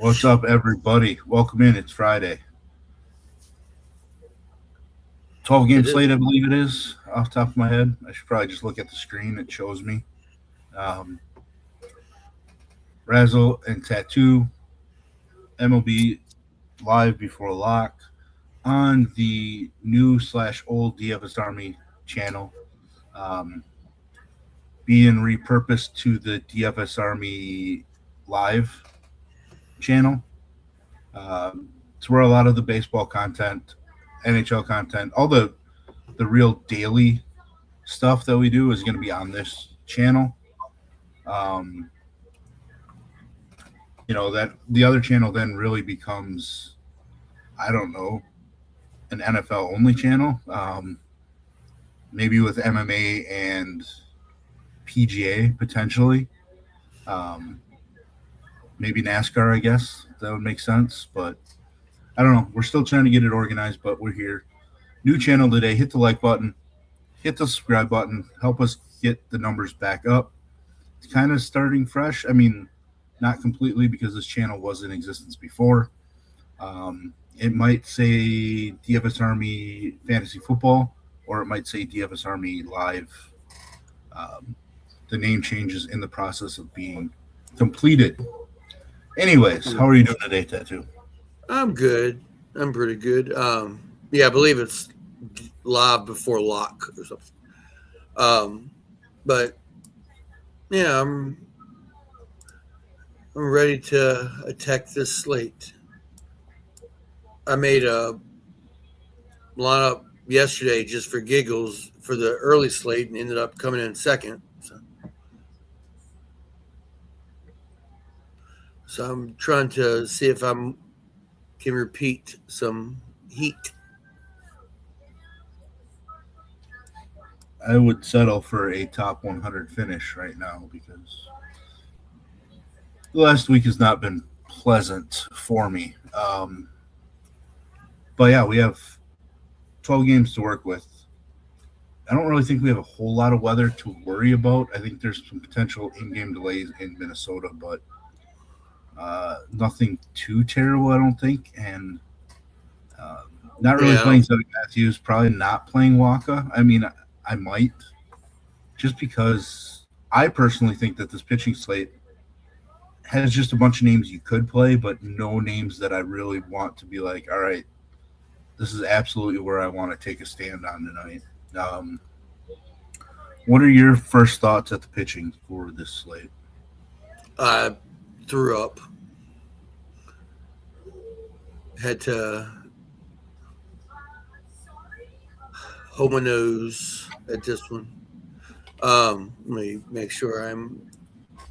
What's up, everybody? Welcome in. It's Friday. 12-game slate, I believe it is, off the top of my head. I should probably just look at the screen. It shows me. Razzle and Tattoo, MLB live before lock on the new/old DFS Army channel, being repurposed to the DFS Army live channel. It's where a lot of the baseball content, NHL content, all the real daily stuff that we do is going to be on this channel. That the other channel then really becomes, I don't know, an NFL only channel, maybe with MMA and PGA potentially, maybe NASCAR, I guess that would make sense, but I don't know. We're still trying to get it organized, but we're here. New channel today. Hit the like button, hit the subscribe button, help us get the numbers back up. It's kind of starting fresh. I mean, not completely, because this channel was in existence before. It might say DFS Army Fantasy Football, or it might say DFS Army Live. The name changes in the process of being completed. Anyways, how are you doing today, Tattoo? I'm good. I'm pretty good. I believe it's live before lock or something. But yeah, I'm ready to attack this slate. I made a lineup yesterday just for giggles for the early slate and ended up coming in second. So I'm trying to see if I can repeat some heat. I would settle for a top 100 finish right now, because the last week has not been pleasant for me. But yeah, we have 12 games to work with. I don't really think we have a whole lot of weather to worry about. I think there's some potential in-game delays in Minnesota, but nothing too terrible, I don't think. And not really playing Zach Matthews, probably not playing Waka. I mean, I might, just because I personally think that this pitching slate has just a bunch of names you could play, but no names that I really want to be like, all right, this is absolutely where I want to take a stand on tonight. What are your first thoughts at the pitching for this slate? I threw up. Had to hold my nose at this one. Let me make sure I'm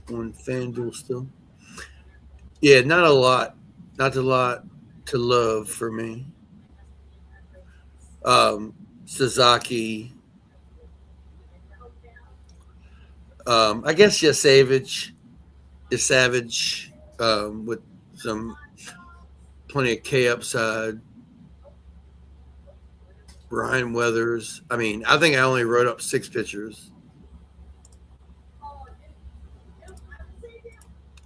on FanDuel still. Yeah, not a lot to love for me. Sasaki. I guess you're savage. You're savage with some plenty of K upside. Ryan Weathers. I mean, I think I only wrote up 6 pitchers.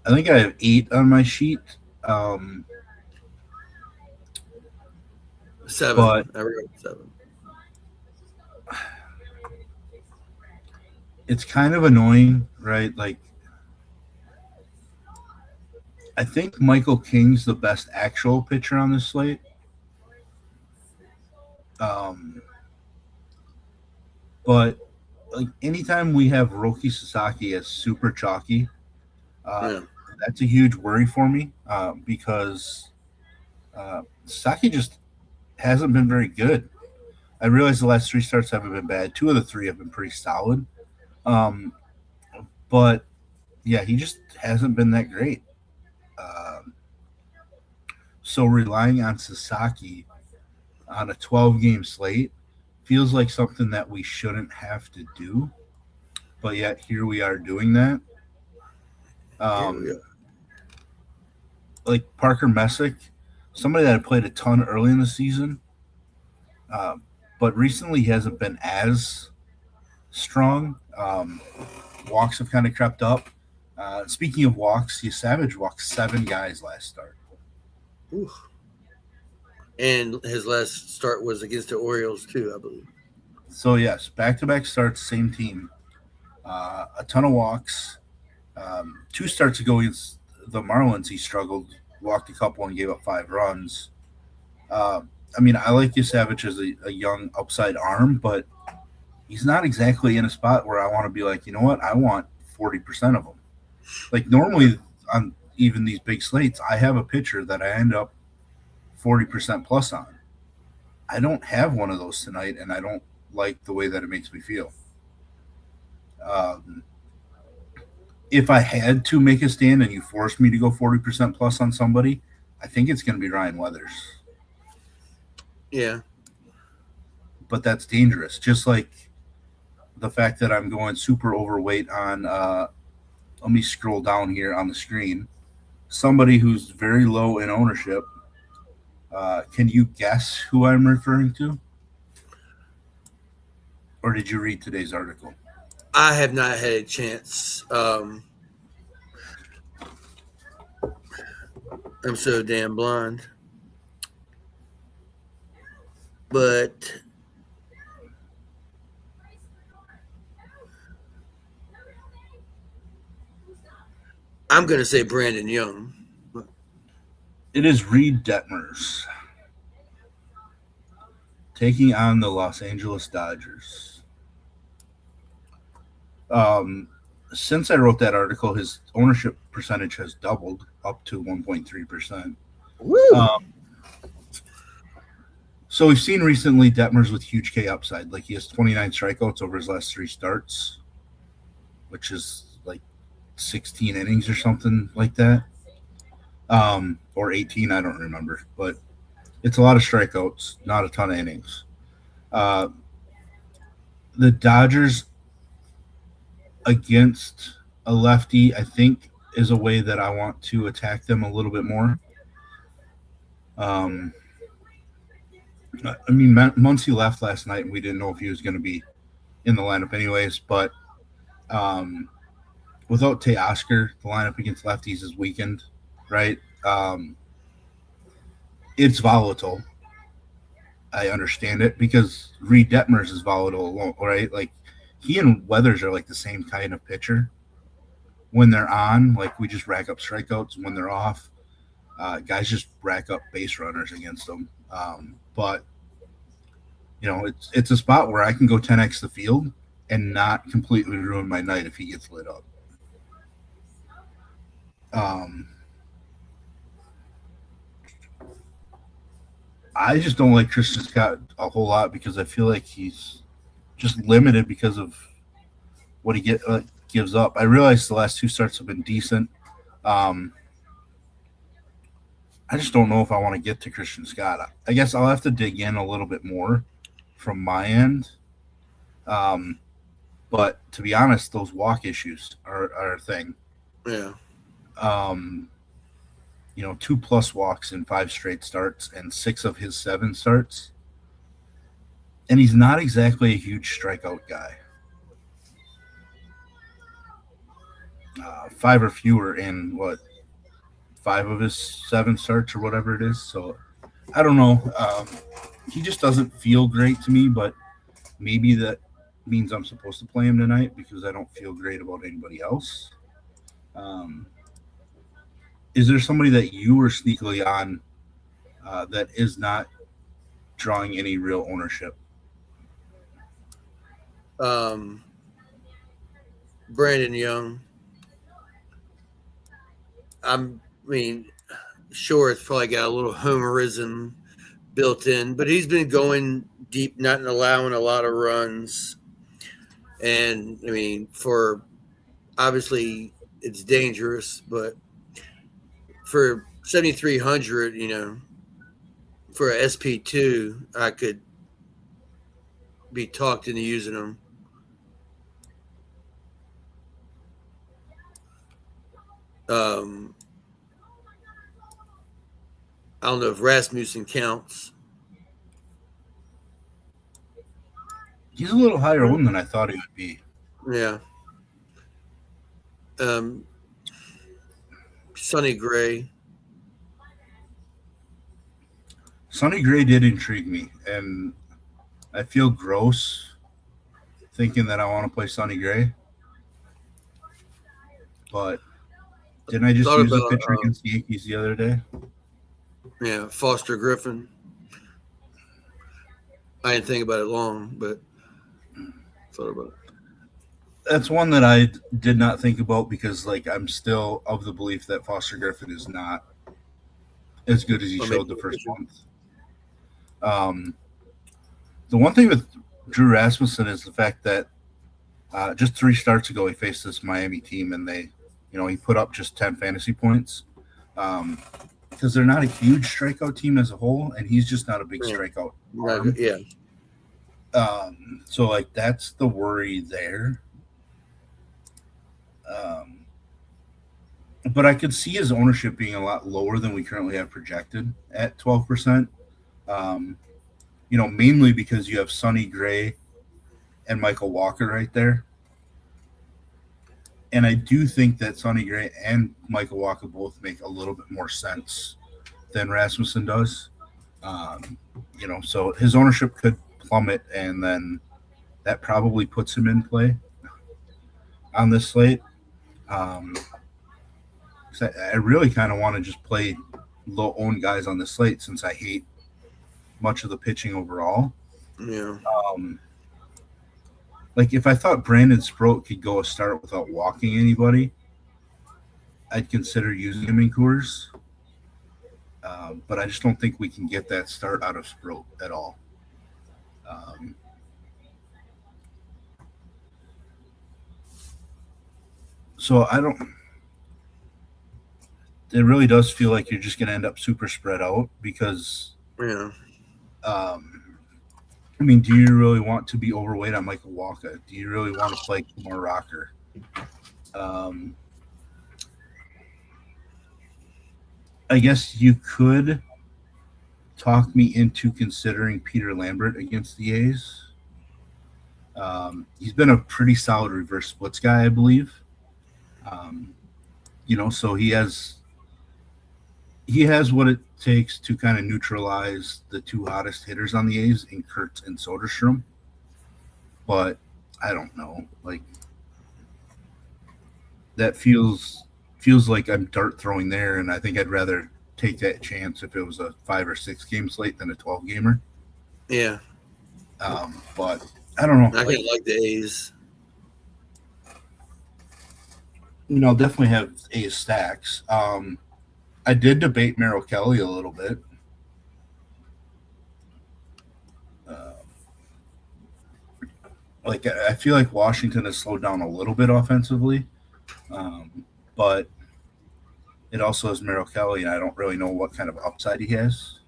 I think I have 8 on my sheet. 7. But I wrote 7. It's kind of annoying, right? Like, I think Michael King's the best actual pitcher on this slate. But like, anytime we have Roki Sasaki as super chalky, that's a huge worry for me, because Sasaki just hasn't been very good. I realize the last 3 starts haven't been bad. 2 of the 3 have been pretty solid. But yeah, he just hasn't been that great. So relying on Sasaki on a 12-game slate feels like something that we shouldn't have to do, but yet here we are doing that. Like Parker Messick, somebody that I played a ton early in the season, but recently he hasn't been as strong. Walks have kind of crept up. Speaking of walks, Savage walked 7 guys last start. Ooh. And his last start was against the Orioles too, I believe. So yes, back-to-back starts, same team. A ton of walks. 2 starts ago against the Marlins, he struggled, walked a couple, and gave up 5 runs. Uh, I mean, I like Savage as a young upside arm, but he's not exactly in a spot where I want to be like, you know what, I want 40% of him. Like normally on even these big slates, I have a pitcher that I end up 40% plus on. I don't have one of those tonight, and I don't like the way that it makes me feel. Um, if I had to make a stand and you forced me to go 40% plus on somebody, I think it's going to be Ryan Weathers. Yeah. But that's dangerous. Just like the fact that I'm going super overweight on, let me scroll down here on the screen. Somebody who's very low in ownership. Can you guess who I'm referring to? Or did you read today's article? I have not had a chance. I'm so damn blind. But I'm going to say Brandon Young. It is Reed Detmers taking on the Los Angeles Dodgers. Since I wrote that article, his ownership percentage has doubled up to 1.3%. Woo! So we've seen recently Detmers with huge K upside. Like he has 29 strikeouts over his last 3 starts, which is like 16 innings or something like that. Or 18, I don't remember. But it's a lot of strikeouts, not a ton of innings. The Dodgers against a lefty, I think, is a way that I want to attack them a little bit more. I mean, Muncy left last night, and we didn't know if he was going to be in the lineup anyways. But without Teoscar, the lineup against lefties is weakened, right? It's volatile. I understand it because Reed Detmers is volatile, right? Like he and Weathers are like the same kind of pitcher. When they're on, like we just rack up strikeouts. When they're off, guys just rack up base runners against them. But you know, it's a spot where I can go 10x the field and not completely ruin my night if he gets lit up. I just don't like Christian Scott a whole lot because I feel like he's just limited because of what he gives up. I realize the last 2 starts have been decent. I just don't know if I want to get to Christian Scott. I guess I'll have to dig in a little bit more from my end. But to be honest, those walk issues are a thing. Yeah. 2+ walks in 5 straight starts and 6 of his 7 starts. And he's not exactly a huge strikeout guy. 5 or fewer in 5 of his 7 starts or whatever it is. So I don't know. He just doesn't feel great to me, but maybe that means I'm supposed to play him tonight because I don't feel great about anybody else. Is there somebody that you were sneakily on that is not drawing any real ownership? Brandon Young. Sure, it's probably got a little homerism built in, but he's been going deep, not allowing a lot of runs. And for obviously it's dangerous, but for 7,300, for a SP2, I could be talked into using them. I don't know if Rasmussen counts. He's a little higher owned than I thought he would be. Yeah. Sonny Gray. Sonny Gray did intrigue me, and I feel gross thinking that I want to play Sonny Gray. But didn't I just Thought use a about pitcher against the Yankees the other day? Foster Griffin. I didn't think about it long, but thought about it. That's one that I did not think about because, like, I'm still of the belief that Foster Griffin is not as good as he showed the first month. The one thing with Drew Rasmussen is the fact that just 3 starts ago he faced this Miami team and he put up just 10 fantasy points because they're not a huge strikeout team as a whole, and he's just not a big strikeout arm. Yeah. So, like, that's the worry there. But I could see his ownership being a lot lower than we currently have projected at 12%. Mainly because you have Sonny Gray and Michael Walker right there. And I do think that Sonny Gray and Michael Walker both make a little bit more sense than Rasmussen does. So his ownership could plummet, and then that probably puts him in play on this slate. I really kind of want to just play low-owned guys on the slate since I hate much of the pitching overall. Yeah. Like, if I thought Brandon Sproat could go a start without walking anybody, I'd consider using him in Coors. But I just don't think we can get that start out of Sproat at all. So I don't. It really does feel like you're just going to end up super spread out because. Yeah. Do you really want to be overweight on Michael Walker? Do you really want to play Kumar Rocker? I guess you could talk me into considering Peter Lambert against the A's. He's been a pretty solid reverse splits guy, I believe. So he has what it takes to kind of neutralize the 2 hottest hitters on the A's in Kurtz and Soderstrom. But I don't know. Like, that feels like I'm dart throwing there, and I think I'd rather take that chance if it was a 5 or 6 game slate than a 12 gamer. Yeah. But I don't know. I can like the A's. Definitely have A's stacks. I did debate Merrill Kelly a little bit. I feel like Washington has slowed down a little bit offensively, but it also has Merrill Kelly, and I don't really know what kind of upside he has.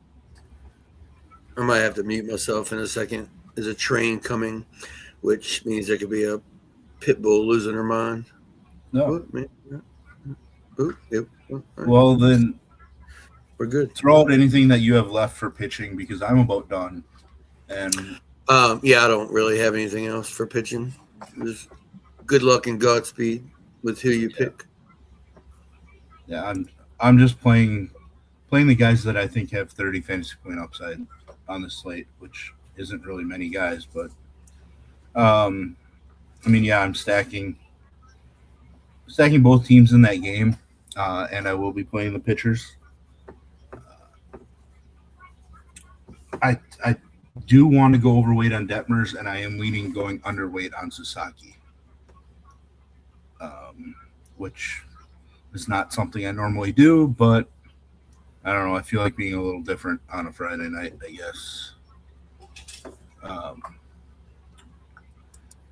I might have to mute myself in a second. There's a train coming, which means there could be a pit bull losing her mind. No. Right. Well, then we're good. Throw out anything that you have left for pitching because I'm about done. And I don't really have anything else for pitching. Just good luck and Godspeed with who you pick. Yeah, I'm just playing the guys that I think have 30 fantasy point upside on the slate, which isn't really many guys, but I'm stacking both teams in that game, and I will be playing the pitchers. I do want to go overweight on Detmers, and I am leaning going underweight on Sasaki, which is not something I normally do, but I don't know. I feel like being a little different on a Friday night, I guess.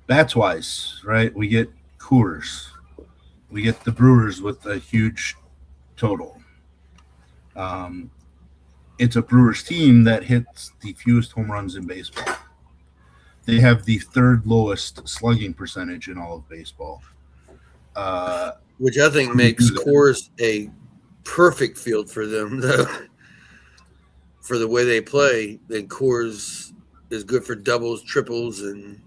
Bats-wise, right? We get Coors. We get the Brewers with a huge total. It's a Brewers team that hits the fewest home runs in baseball. They have the 3rd lowest slugging percentage in all of baseball. Which I think makes Coors a perfect field for them, though. For the way they play, then Coors is good for doubles, triples, and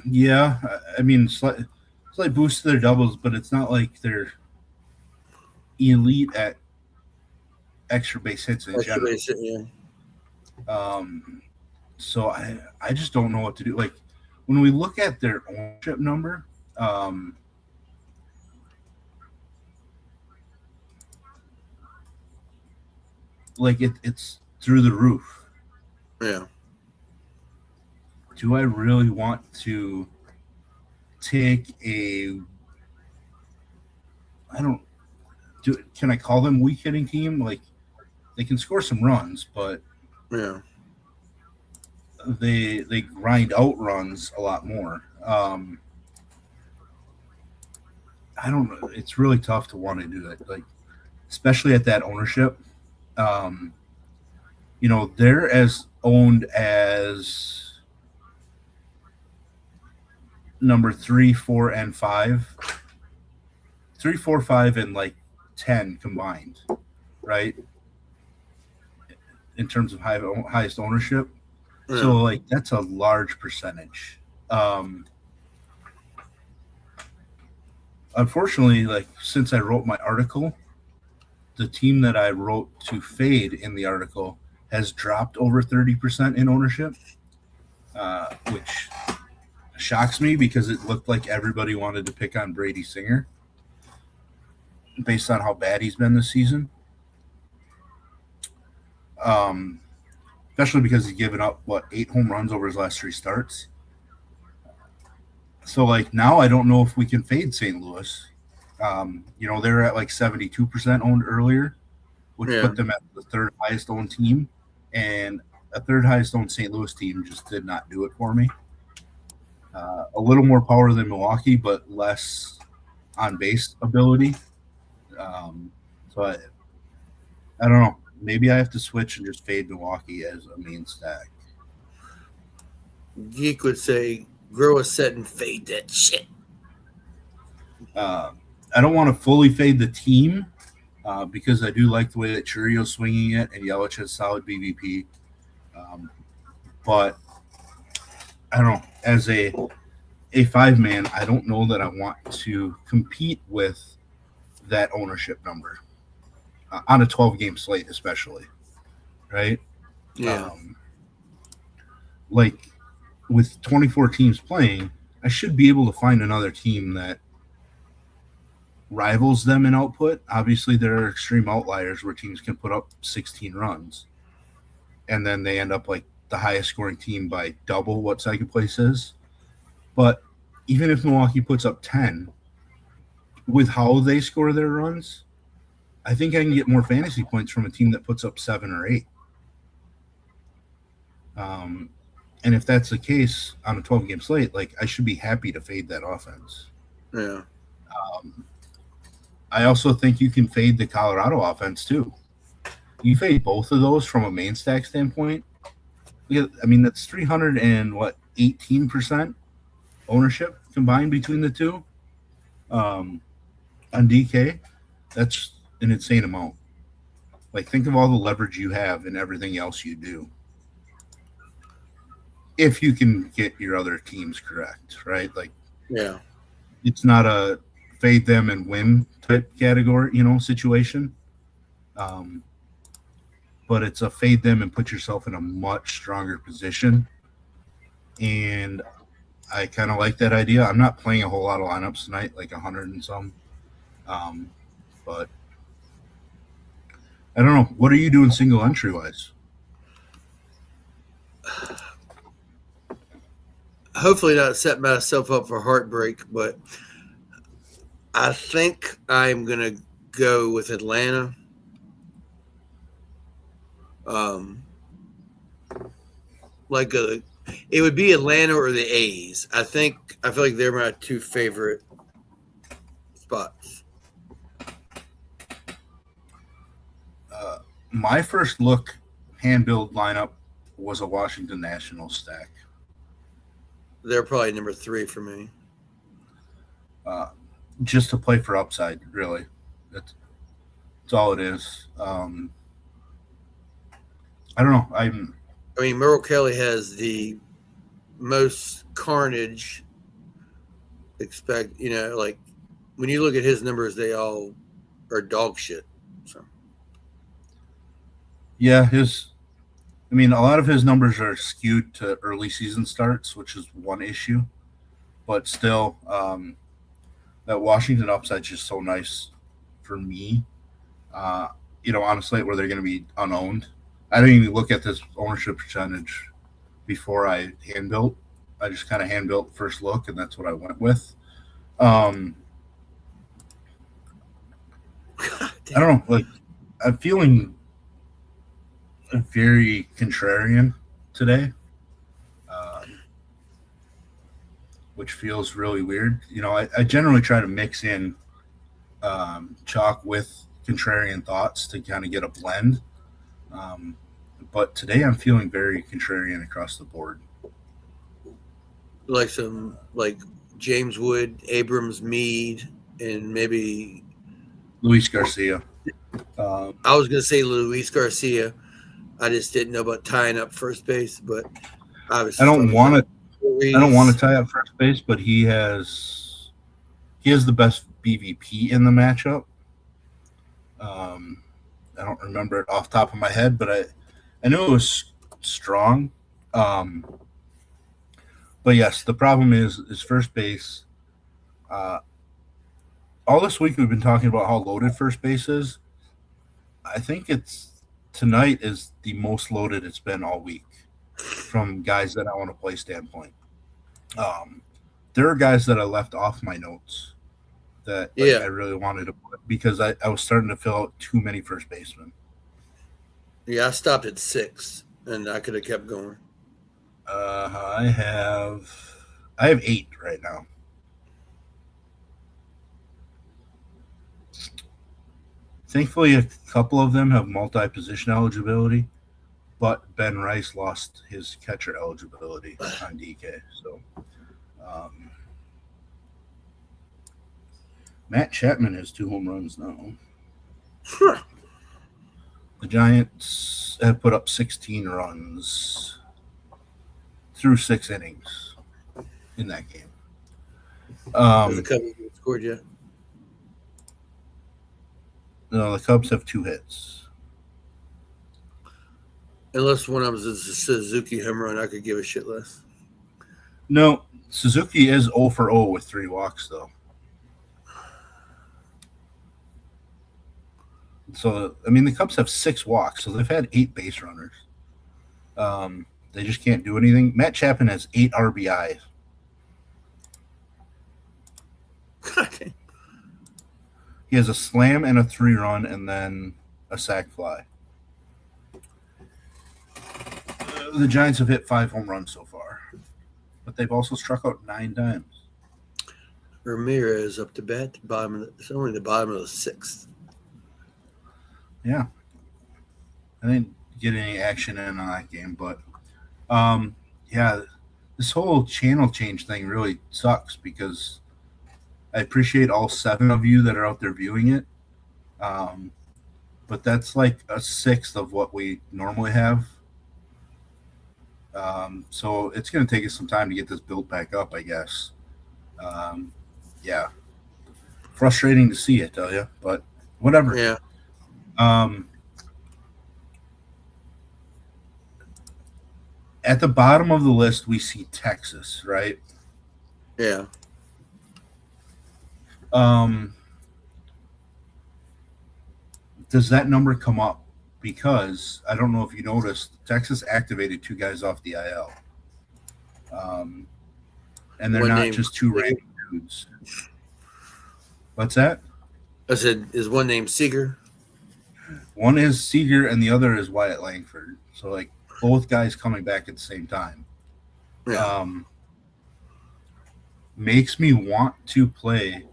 yeah, I mean, slight boost to their doubles, but it's not like they're elite at extra base hits in Extra general. base hit, yeah. So I just don't know what to do. Like when we look at their ownership number, like it's through the roof. Yeah. Do I really want to take a? I don't do. Can I call them weak hitting team? Like they can score some runs, but Yeah. they grind out runs a lot more. I don't know. It's really tough to want to do it, like especially at that ownership. Um, they're as owned as number 3, 4, and 5. 3, 4, 5, and like 10 combined, right? In terms of highest ownership. Yeah. So like that's a large percentage. Unfortunately, like since I wrote my article, the team that I wrote to fade in the article has dropped over 30% in ownership, which shocks me because it looked like everybody wanted to pick on Brady Singer based on how bad he's been this season. Especially because he's given up, 8 home runs over his last 3 starts. So, like, now I don't know if we can fade St. Louis. They're at like 72% owned earlier, which Yeah. put them at the third highest owned team. And a third highest owned St. Louis team just did not do it for me. A little more power than Milwaukee, but less on base ability. So I don't know. Maybe I have to switch and just fade Milwaukee as a main stack. Geek would say, grow a set and fade that shit. I don't want to fully fade the team because I do like the way that Churio's swinging it and Yelich has solid BVP. But I don't know. As a 5-man, I don't know that I want to compete with that ownership number on a 12-game slate, especially, right? Yeah. Like with 24 teams playing, I should be able to find another team that rivals them in output. Obviously, there are extreme outliers where teams can put up 16 runs, and then they end up like the highest scoring team by double what second place is. But even if Milwaukee puts up 10, with how they score their runs, I think I can get more fantasy points from a team that puts up 7 or 8. And if that's the case on a 12-game slate, like I should be happy to fade that offense. Yeah. I also think you can fade the Colorado offense too. You fade both of those from a main stack standpoint. I mean, that's 318% ownership combined between the two. On DK, that's an insane amount. Like, think of all the leverage you have and everything else you do. If you can get your other teams correct, right? Like, Yeah. it's not a fade them and win type category, situation. But it's a fade them and put yourself in a much stronger position. And I kind of like that idea. I'm not playing a whole lot of lineups tonight, like 100 and some. But I don't know. What are you doing single entry wise? Hopefully not set myself up for heartbreak, but I think I'm going to go with Atlanta. It would be Atlanta or the A's. I feel like they're my 2 favorite spots. My first look hand-built lineup was a Washington Nationals stack. They're probably number 3 for me. Just to play for upside, really. That's all it is. I don't know. I mean, Merrill Kelly has the most carnage. Like when you look at his numbers, they all are dog shit. So Yeah, a lot of his numbers are skewed to early season starts, which is one issue. But still, that Washington upside is just so nice for me. Uh, on a slate where they're going to be unowned. I didn't even look at this ownership percentage before I hand built. I just kind of hand built first look, and that's what I went with. Um, God I damn. don't know. Like, I'm feeling very contrarian today, um, which feels really weird. I generally try to mix in chalk with contrarian thoughts to kind of get a blend. Um, but today I'm feeling very contrarian across the board. Like some like James Wood, Abrams, Mead, and maybe Luis Garcia. Um, I was gonna say Luis Garcia. I just didn't know about tying up first base, but I obviously as don't long as want to. I don't want to Ruiz, tie up first base, but he has the best BVP in the matchup. Um, I don't remember it off the top of my head, but I knew it was strong. Um, but yes, the problem is first base. Uh, all this week we've been talking about how loaded first base is. I think it's tonight is the most loaded it's been all week from guys that I want to play standpoint. Um, there are guys that I left off my notes that like I yeah, really wanted to put because I was starting to fill out too many first basemen. yeah, I stopped at 6, and I could have kept going. I have 8 right now. Thankfully, a couple of them have multi-position eligibility, but Ben Rice lost his catcher eligibility on DK. So um, Matt Chapman has 2 home runs now. The Giants have put up 16 runs through 6 innings in that game. Has the Um, Cubs scored yet? no, the Cubs have 2 hits. Unless one of them is a Suzuki home run, I could give a shit less. No, Suzuki is 0 for 0 with 3 walks, though. So, the Cubs have 6 walks, so they've had 8 base runners. They just can't do anything. Matt Chapman has 8 RBIs. He has a slam and a 3-run, and then a sac fly. The Giants have hit 5 home runs so far, but they've also struck out 9 times. Ramirez up to bat, it's only the bottom of the 6th. Yeah, I didn't get any action in on that game, but um, yeah, this whole channel change thing really sucks because I appreciate all 7 of you that are out there viewing it. Um, but that's like a sixth of what we normally have. So it's going to take us some time to get this built back up, I guess. Um, yeah, frustrating to see, I tell you, but whatever. Yeah, Um, at the bottom of the list, we see Texas, right? yeah. Um, does that number come up? Because I don't know if you noticed, Texas activated 2 guys off the IL. And they're One not name. just 2 random dudes. What's that? I said, is one name Seager? One is Seager and the other is Wyatt Langford. So, like, both guys coming back at the same time. Yeah. Makes me want to play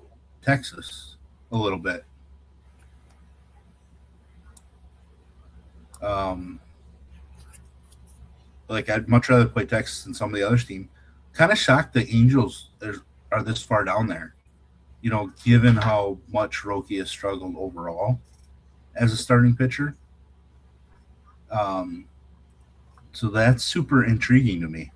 Texas a little bit. Um, like, I'd much rather play Texas than some of the other team. Kind of shocked the Angels are this far down there. Given how much Roki has struggled overall as a starting pitcher. Um, so that's super intriguing to me.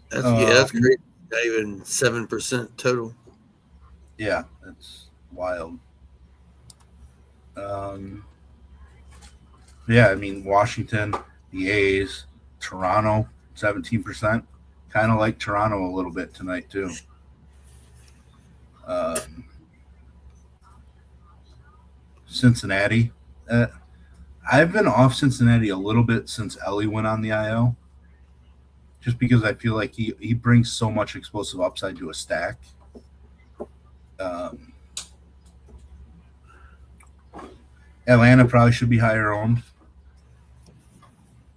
That's Um, great. Not even 7% total. yeah, that's wild. Yeah, I mean Washington, the A's, Toronto, 17%. Kind of like Toronto a little bit tonight too. Cincinnati. I've been off Cincinnati a little bit since Ellie went on the IL, just because I feel like he brings so much explosive upside to a stack. Um, Atlanta probably should be higher owned.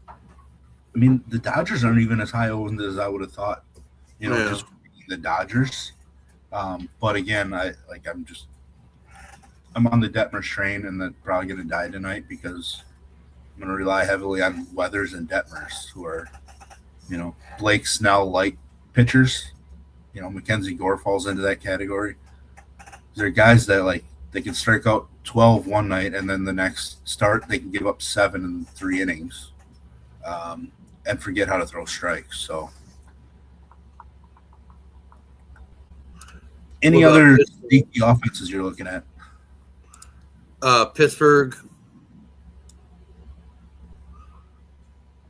I mean, the Dodgers aren't even as high owned as I would have thought. Just the Dodgers. But again, I'm on the Detmers train, and that's probably going to die tonight because I'm going to rely heavily on Weathers and Detmers, who are, Blake Snell like pitchers. Mackenzie Gore falls into that category. They're guys that they can strike out 12 one night, and then the next start they can give up 7 in 3 innings, and forget how to throw strikes. So, any other sneaky offenses you're looking at? Pittsburgh,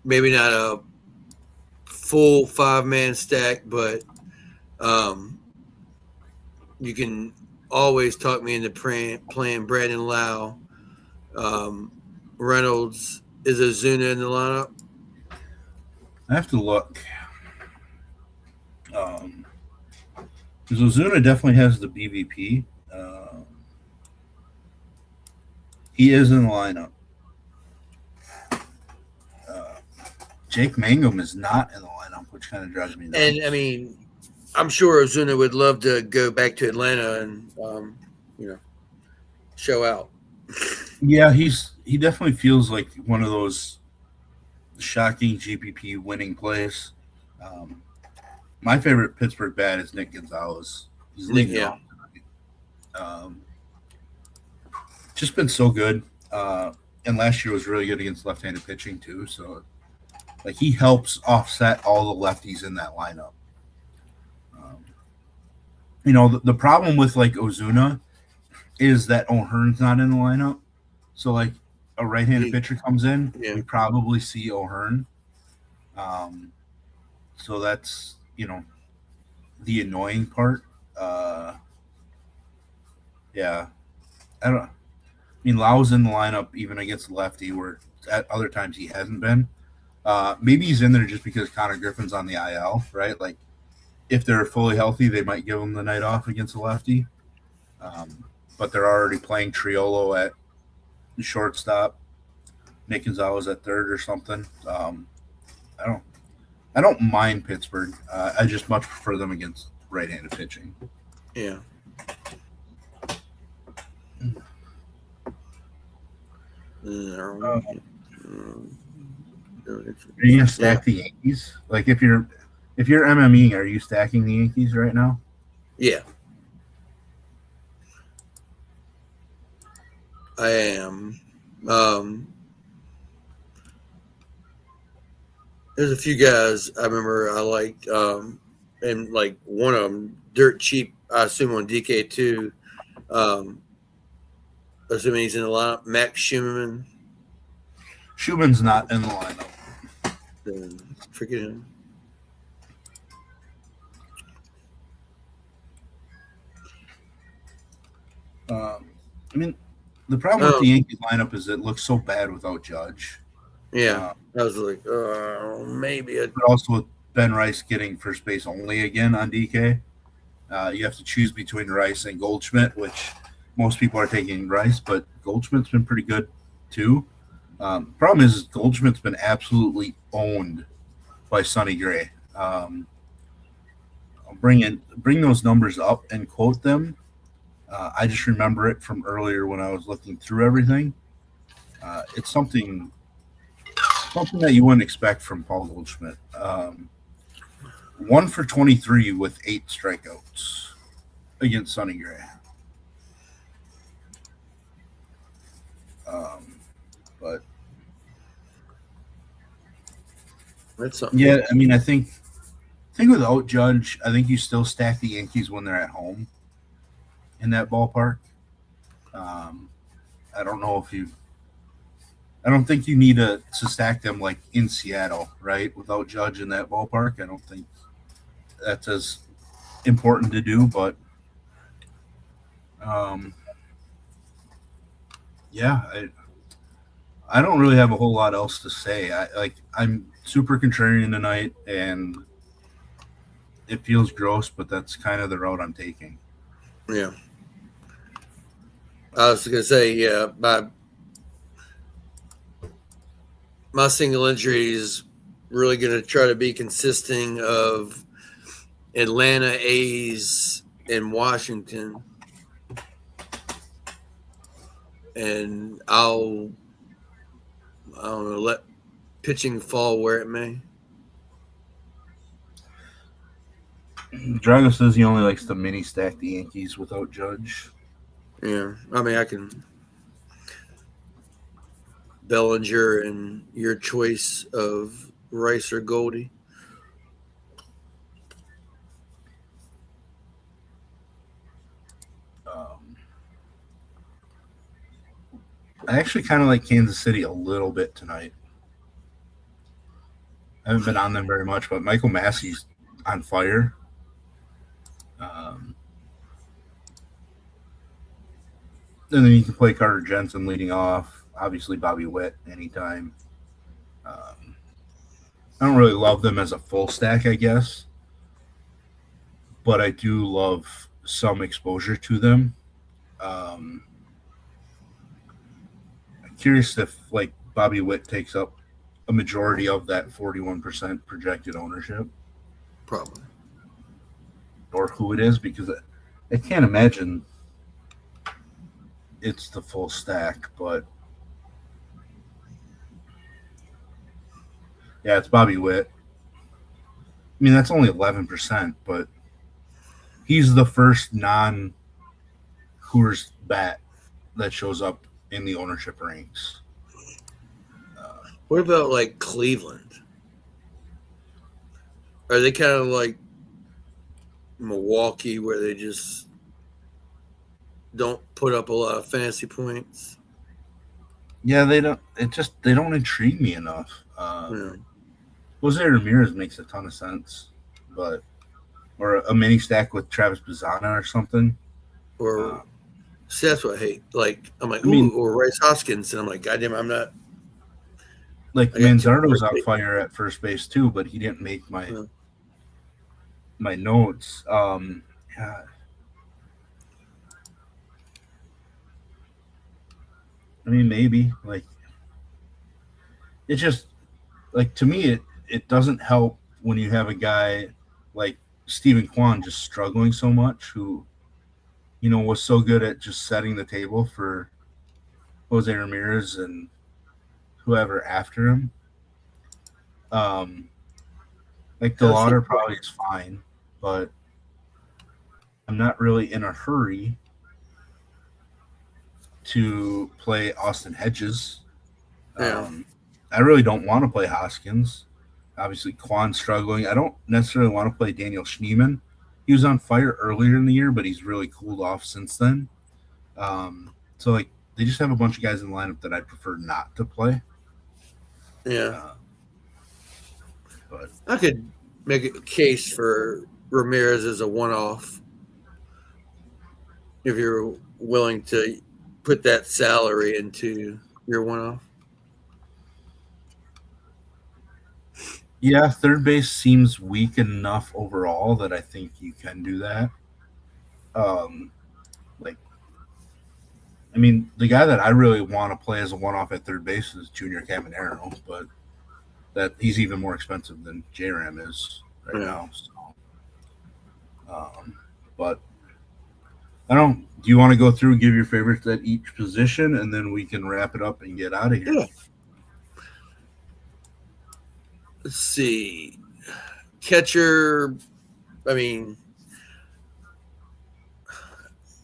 maybe not a full 5-man stack, but you can always talk me into playing Brandon Lau. Reynolds, is Ozuna in the lineup? I have to look. Because Ozuna definitely has the BVP. He is in the lineup. Jake Mangum is not in the lineup, which kind of drives me nuts. And I mean, I'm sure Ozuna would love to go back to Atlanta and show out. Yeah, he definitely feels like one of those shocking GPP winning plays. My favorite Pittsburgh bat is Nick Gonzalez. He's leading off tonight. Just been so good. And last year was really good against left-handed pitching too. So, he helps offset all the lefties in that lineup. The problem with Ozuna is that O'Hearn's not in the lineup. So a right-handed pitcher comes in, we probably see O'Hearn. So that's the annoying part. Yeah, I mean, Lau's in the lineup even against lefty, where at other times he hasn't been. Maybe he's in there just because Connor Griffin's on the IL, right? If they're fully healthy, they might give him the night off against a lefty. But they're already playing Triolo at shortstop, Nick Gonzalez at third or something. I don't mind Pittsburgh. I just much prefer them against right-handed pitching. Yeah. Are you gonna stack the Yankees? If you're MMEing, are you stacking the Yankees right now? Yeah, I am. There's a few guys I remember I liked, and one of them, dirt cheap, I assume on DK2. Assuming he's in the lineup, Max Schumann. Schumann's not in the lineup. Then forget him. I mean, the problem with the Yankees lineup is it looks so bad without Judge. Yeah, I was like, maybe. But also with Ben Rice getting first base only again on DK, you have to choose between Rice and Goldschmidt, which most people are taking Rice, but Goldschmidt's been pretty good too. Problem is Goldschmidt's been absolutely owned by Sonny Gray. I'll bring those numbers up and quote them. I just remember it from earlier when I was looking through everything. It's something that you wouldn't expect from Paul Goldschmidt. 1 for 23 with 8 strikeouts against Sonny Gray. But that's something. Yeah, I mean, I think without Judge, I think you still stack the Yankees when they're at home in that ballpark. I don't know if you. I don't think you need to stack them like in Seattle, right? Without Judge in that ballpark, I don't think that's as important to do. But um, yeah, I don't really have a whole lot else to say. I'm super contrarian tonight, and it feels gross, but that's kind of the route I'm taking. Yeah. I was gonna say, yeah, my single entry is really gonna try to be consisting of Atlanta A's and Washington. And I don't know, let pitching fall where it may. Drago says he only likes to mini stack the Yankees without Judge. Yeah. I mean I can Bellinger and your choice of Rice or Goldie. Um, I actually kind of like Kansas City a little bit tonight. I haven't been on them very much, but Michael Massey's on fire. Um, and then you can play Carter Jensen leading off. Obviously, Bobby Witt anytime. Um, I don't really love them as a full stack, I guess, but I do love some exposure to them. Um, I'm curious if like Bobby Witt takes up a majority of that 41% projected ownership, Probably. or who it is, because I can't imagine it's the full stack. But yeah, it's Bobby Witt. I mean, that's only 11%, but he's the first non Coors bat that shows up in the ownership ranks. Uh, What about like Cleveland? Are they kind of like Milwaukee where they just don't put up a lot of fantasy points? yeah, they don't. It just they don't intrigue me enough. Yeah. Jose Ramirez makes a ton of sense, but or a mini stack with Travis Bazana or something. Or Uh, see, that's what I hate. Like I'm like, I mean, ooh, or Rice Hoskins, and I'm like, goddamn, I'm not. like I got too Manzardo's on much. fire at first base too, but he didn't make Yeah. my notes. Yeah, I mean maybe like it just like to me it doesn't help when you have a guy like Stephen Kwan just struggling so much, who was so good at just setting the table for Jose Ramirez and whoever after him. Um, like the That's lauder probably is fine, but I'm not really in a hurry to play Austin Hedges. yeah, I really don't want to play Hoskins. Obviously, Kwan struggling. I don't necessarily want to play Daniel Schneemann. He was on fire earlier in the year, but he's really cooled off since then. So like they just have a bunch of guys in the lineup that I prefer not to play. yeah. Uh, but I could make a case for Ramirez as a one-off if you're willing to put that salary into your one-off. yeah, third base seems weak enough overall that I think you can do that. Like I mean, the guy that I really want to play as a one-off at third base is Junior Caminero, but that he's even more expensive than J-Ram is right Yeah. now. So, but I don't. Do you want to go through and give your favorites at each position, and then we can wrap it up and get out of here? Yeah. Let's see. Catcher, I mean,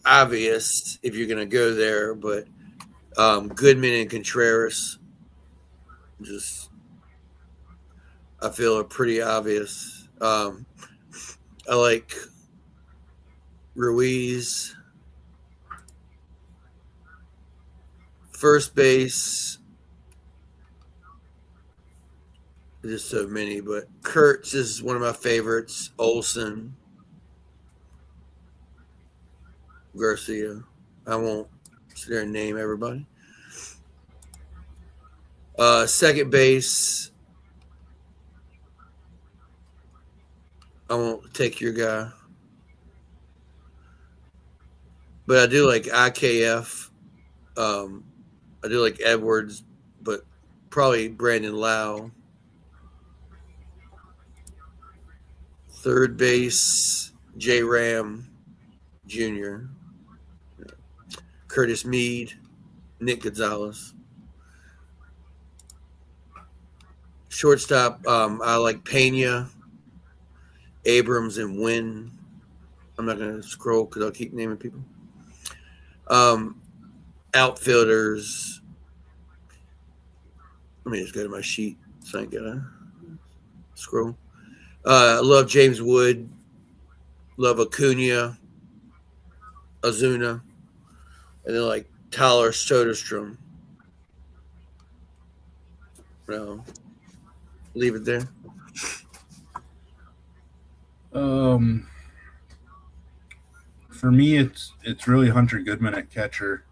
obvious if you're going to go there, but Goodman and Contreras just, I feel, are pretty obvious. I like Ruiz. First base, there's so many, but Kurtz is one of my favorites. Olson, Garcia. I won't sit there and name everybody. Second base, I won't take your guy. But I do like IKF. I do like Edwards, but probably Brandon Lau. Third base, J. Ram Jr., Curtis Mead, Nick Gonzalez. Shortstop, I like Pena, Abrams, and Wynn. I'm not going to scroll because I'll keep naming people. Outfielders. Let me just go to my sheet so I ain't got to scroll. I love James Wood. Love Acuna, Ozuna, and then like Tyler Soderstrom. No, leave it there. For me, it's really Hunter Goodman at catcher.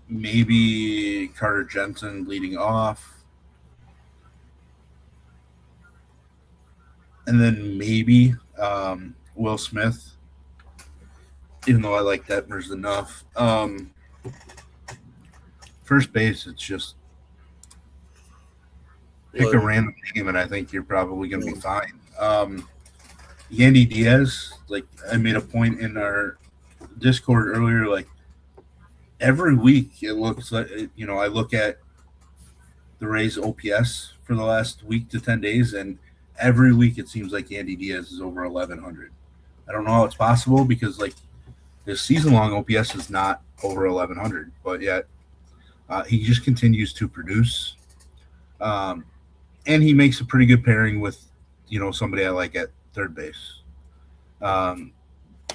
Maybe Carter Jensen leading off. And then maybe Will Smith, even though I like Detmers enough. First base, it's just pick a random team, and I think you're probably going to be fine. Yandy Diaz, like I made a point in our Discord earlier, like every week it looks like, I look at the Rays OPS for the last week to 10 days, and every week it seems like Yandy Diaz is over 1,100. I don't know how it's possible because like his season-long OPS is not over 1,100, but yet he just continues to produce. And he makes a pretty good pairing with, somebody I like at third base.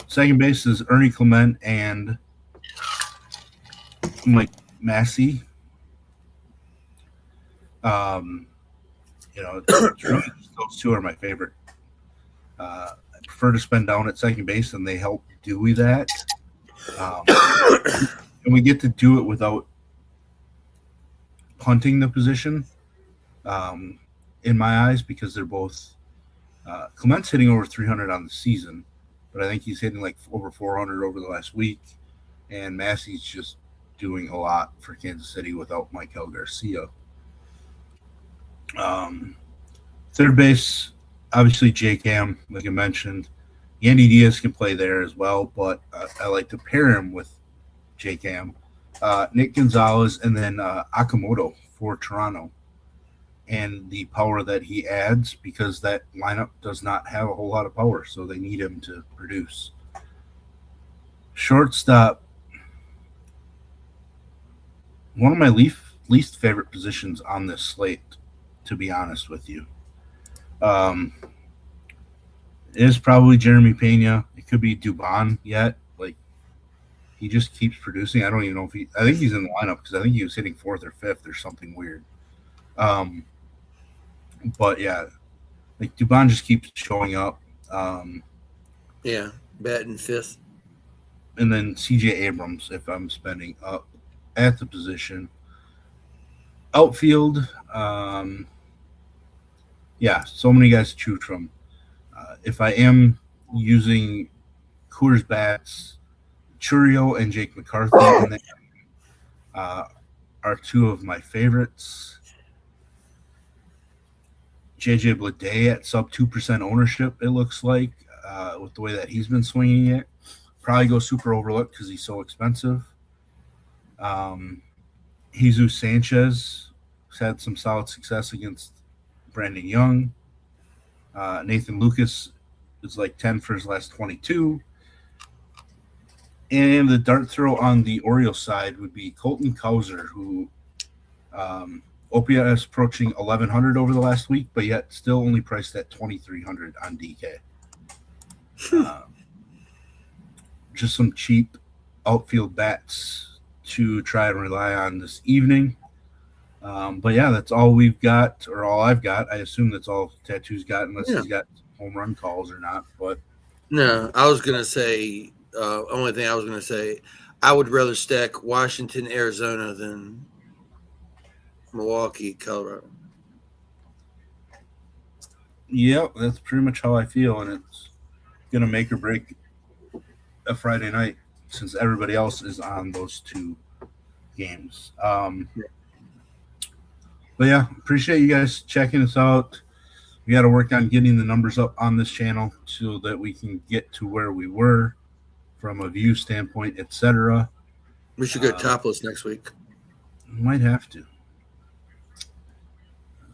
Second base is Ernie Clement and Mike Massey. It's really those two are my favorite. I prefer to spend down at second base, and they help Dewey that. And we get to do it without punting the position, in my eyes, because they're both Clement's hitting over 300 on the season, but I think he's hitting like over 400 over the last week, and Massey's just doing a lot for Kansas City without Michael Garcia. Third base, obviously J-Cam, like I mentioned. Yandy Diaz can play there as well, but I like to pair him with J-Cam. Nick Gonzalez, and then Akamoto for Toronto. And the power that he adds, because that lineup does not have a whole lot of power, so they need him to produce. Shortstop, one of my least favorite positions on this slate, to be honest with you. It is probably Jeremy Pena. It could be Dubon yet. Like, he just keeps producing. I don't even know if I think he's in the lineup because I think he was hitting fourth or fifth or something weird. But yeah, like Dubon just keeps showing up. Batting fifth. And then CJ Abrams, if I'm spending up at the position. Outfield, so many guys to choose from. If I am using Coors bats, Churio and Jake McCarthy and then, are two of my favorites. JJ Bleday at sub 2% ownership, it looks like, with the way that he's been swinging it. Probably go super overlooked because he's so expensive. Jesus Sanchez has had some solid success against Brandon Young. Nathan Lucas is like 10 for his last 22. And the dart throw on the Orioles side would be Colton Cowser, who OPS approaching 1,100 over the last week, but yet still only priced at 2,300 on DK. Just some cheap outfield bats to try and rely on this evening. But yeah, that's all we've got, or all I've got. I assume that's all Tattoo's got, unless he's got home run calls or not. But no, I was gonna say only thing I was gonna say, I would rather stack Washington, Arizona than Milwaukee, Colorado. yep, that's pretty much how I feel, and it's gonna make or break a Friday night since everybody else is on those two games. But yeah, appreciate you guys checking us out. We got to work on getting the numbers up on this channel so that we can get to where we were from a view standpoint, etc. We should go topless next week. Might have to.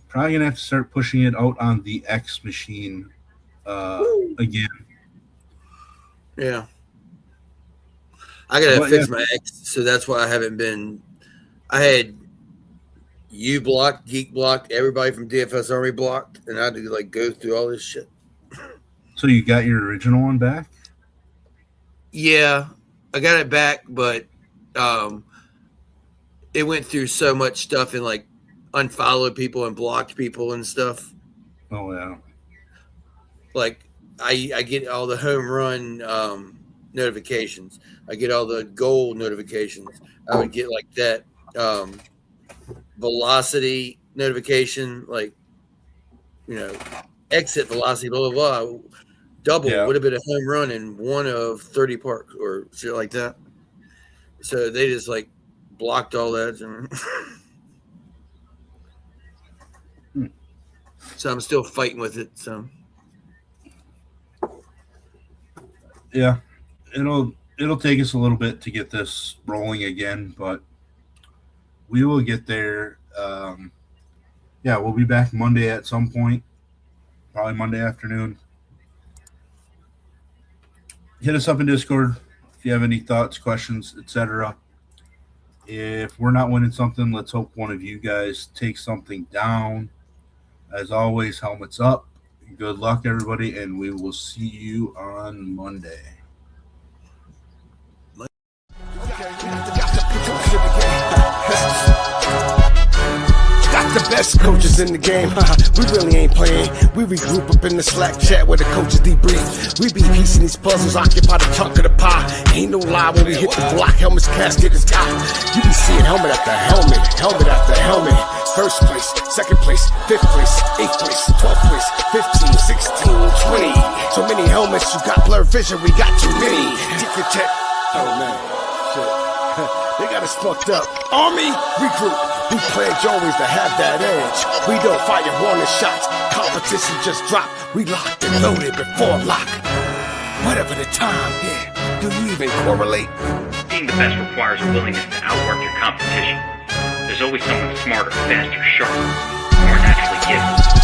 Probably gonna have to start pushing it out on the X machine again. Yeah, I gotta fix my X, so that's why I haven't been. I had you blocked, Geek blocked, everybody from DFS Army blocked, and I had to go through all this shit. So you got your original one back? Yeah, I got it back, but it went through so much stuff and unfollowed people and blocked people and stuff. Oh yeah. I get all the home run notifications. I get all the goal notifications. I would get that velocity notification, exit velocity, blah, blah, blah. Double would have been a home run in one of 30 parks or shit like that. So they just blocked all that. So I'm still fighting with it. So yeah, it'll take us a little bit to get this rolling again, but we will get there. We'll be back Monday at some point, probably Monday afternoon. Hit us up in Discord if you have any thoughts, questions, etc. If we're not winning something, let's hope one of you guys takes something down. As always, helmets up. Good luck, everybody, and we will see you on Monday. Got the best coaches in the game. We really ain't playing. We regroup up in the Slack chat where the coaches debrief. We be piecing these puzzles, occupy the chunk of the pie. Ain't no lie when we hit the block. Helmets, casket is top. You be seeing helmet after helmet, helmet after helmet. First place, second place, fifth place, eighth place, 12th place, 15, 16, 20. So many helmets, you got blurred vision, we got too many. Tick your check. Oh man, shit. They got us fucked up. Army, regroup. We pledge always to have that edge. We don't fire warning shots. Competition just dropped. We locked and loaded before lock. Whatever the time, yeah. Do you even correlate? Being the best requires a willingness to outwork your competition. There's always someone smarter, faster, sharper, more naturally gifted.